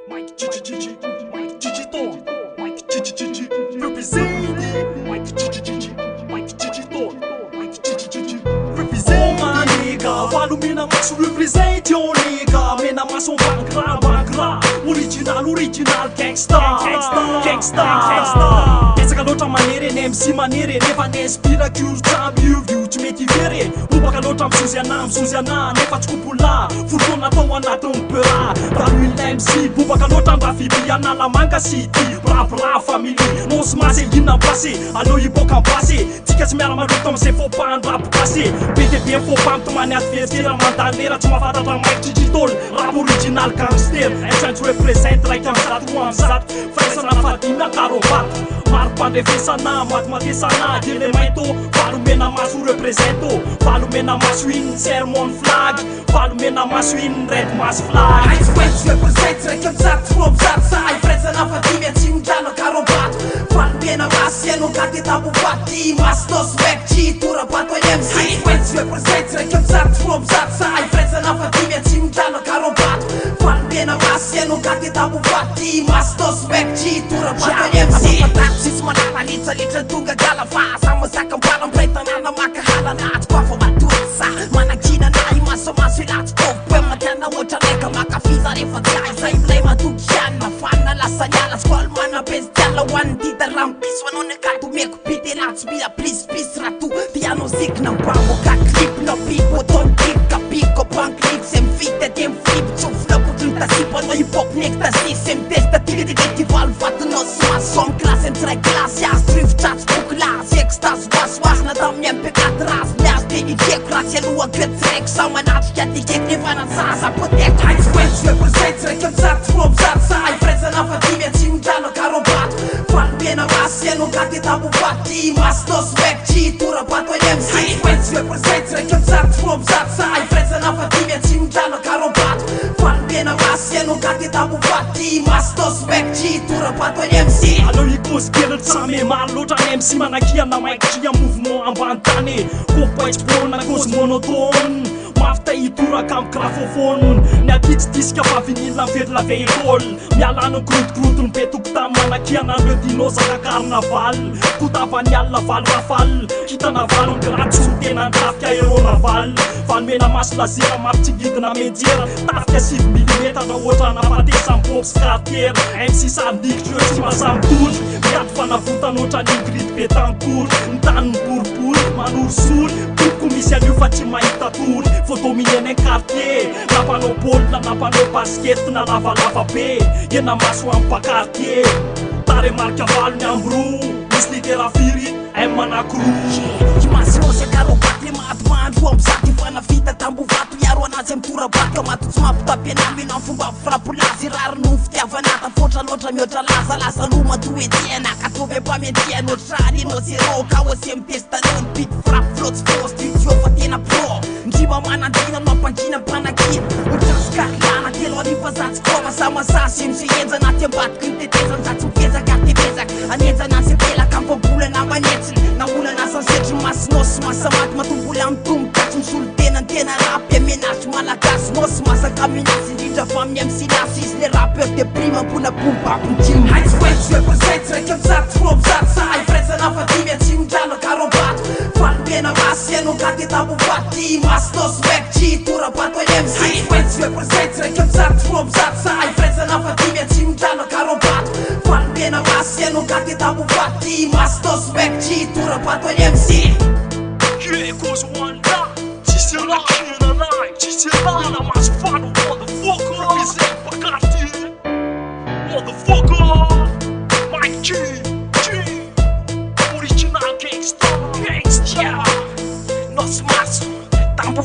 Mike Gigi, Mike Gigi Thorn, Mike Gigi, representing Mike Gigi, Mike Gigi Thorn, Mike Gigi, represent my nigga. Follow me now, must represent your nigga. Me now must bangra, original gangsta. Etsaka loatra maniry eny MC maniry nefa nespira culture miovio tsy mety very mobaka loatra misozy ana nefa tsy kopola fotoana atao anatin'ny pera baluila MC bobaka loatra mba fibiana lamanga sy ty brabra famille monsy masy inona passé allo hiboka passé tsika tsy miara-maroto am'izay faux pas rap passé BTB faux pas mitomany adversaire mandalera tsy mahafantatra Mike Gigi tôl rap original gangster I'm trying to represent like I'm zato faisana fadina karovato maripandrefesana matimatesana dile maito valomena maso represento valomena maso iny sermon flag valomena maso iny red mass flag I swear to represent like I'm zato from Zatsai faisana fadina tsy midrano karovato valomena maso eno gade tabo fati mastos vecchi turabato MC I swear to represent like I'm zato from Zatsai faisana fadina tsy midrano karovato valomena maso eno gade tabo fati mastos vecchi turabato MC Sisi manala litra tunga gala fa sama saka mpala mpretanana makahalana atkwafo matutsa manakina na imaso ilat kopwe matana wocha leka makafiza refa tsaisa imlay matukiana fana lasanyala skwal mana bestiala wandita rampis wanone katu meku pite lats bila please ratu tiano zik na mpambo ka clip no pipo ton clip ka piko punk leaks sem fite dem flip chufla putunta sipa no hip-hop nektasi sem testa tilidival vatno smasom klasen trai klasy azy drivotratsy bokilasy extasy waswas natao amin'ny ampiakaty rasy miazy de iveko ratsy aloha ketraiky sa manatrika tikeky nefa natsasa poteko I swear to represent raiky amzato from Zatsai faizana fadimy tsy midrano karovato valomena masy eno gade tabo fati mastos vecchi turabato MC I swear to represent raiky amzato from Zatsai faizana fadimy tsy midrano karovato valomena masy eno gade tabo fati mastos vecchi turabato MC allo ikosikely tsame maro loatra ny MC manakiana Mike Gigi mouvement ambany tany kopaitsipona cause monotone mafitahitoraka amin'ny graphofone ny akitsy disika fa vinila mivery lave école mialana grontogronto ny betokotany manakiana le dinosaka carnaval kotavany alina valy rafal kitana valy miratsy tena tafika hero naval valomena maso lazera mafitsigidina menjera tafika 6 mm na ohatra nafatesa pop scarter MC samdikitry tsy masamitoly miady fanavotana ohatra ny Ingrid Betancourt ny tany ny boribory manorosory toko misy anio fa tsy mahita tory fotominenay quartier napanao baolina napanao basket na lavalava be ena maso amin'ny bakartier tare marika valo ny ambro misy litera firy am manakoroa Imasirosy akarovaty le matomandro amizako ifanavita tambo vato iaro anazy amitorabato matotsy mampitapianamina fomba frapolazy rary no fitiavanata fotra loatra mihoatra lazalaza lo matoetiana katovy ampametiana otrany enao zero ka osy mitestanony pit frap flotsy fosty fa tena pro ndriba manandina no ampangina mpanakina otrasykarlana telo arifa zatsy koma samasasy msy enjana aty ambatiky ny tetezany zatsy mifezaka tebezaka anenjana asy apelaka ampabolana manetsiny na olana sansetry masinosy masamaty matombola mitombokatsy misolo tenantena rapy amenasy malagasy nosy masaka minasy indrindra fa amin'ny amsilasy izy le rappeur de prime ampona bombapintim I swear to represent raiky amzato from Zatsai faizana fadimy tsy midrano karovato valomena masy eno gade tabo fati mastos vecchi turabato MC I swear to represent raiky amzato from Zatsai faizana fadimy tsy midrano karovato valomena masy eno gade tabo fati mastos vecchi turabato MC Yeah, cause one night, just a night, just a night, I'm as fun, motherfucker, represent Bacardi, motherfucker, Mike Gigi, original gangsta, yeah, no smash, tambo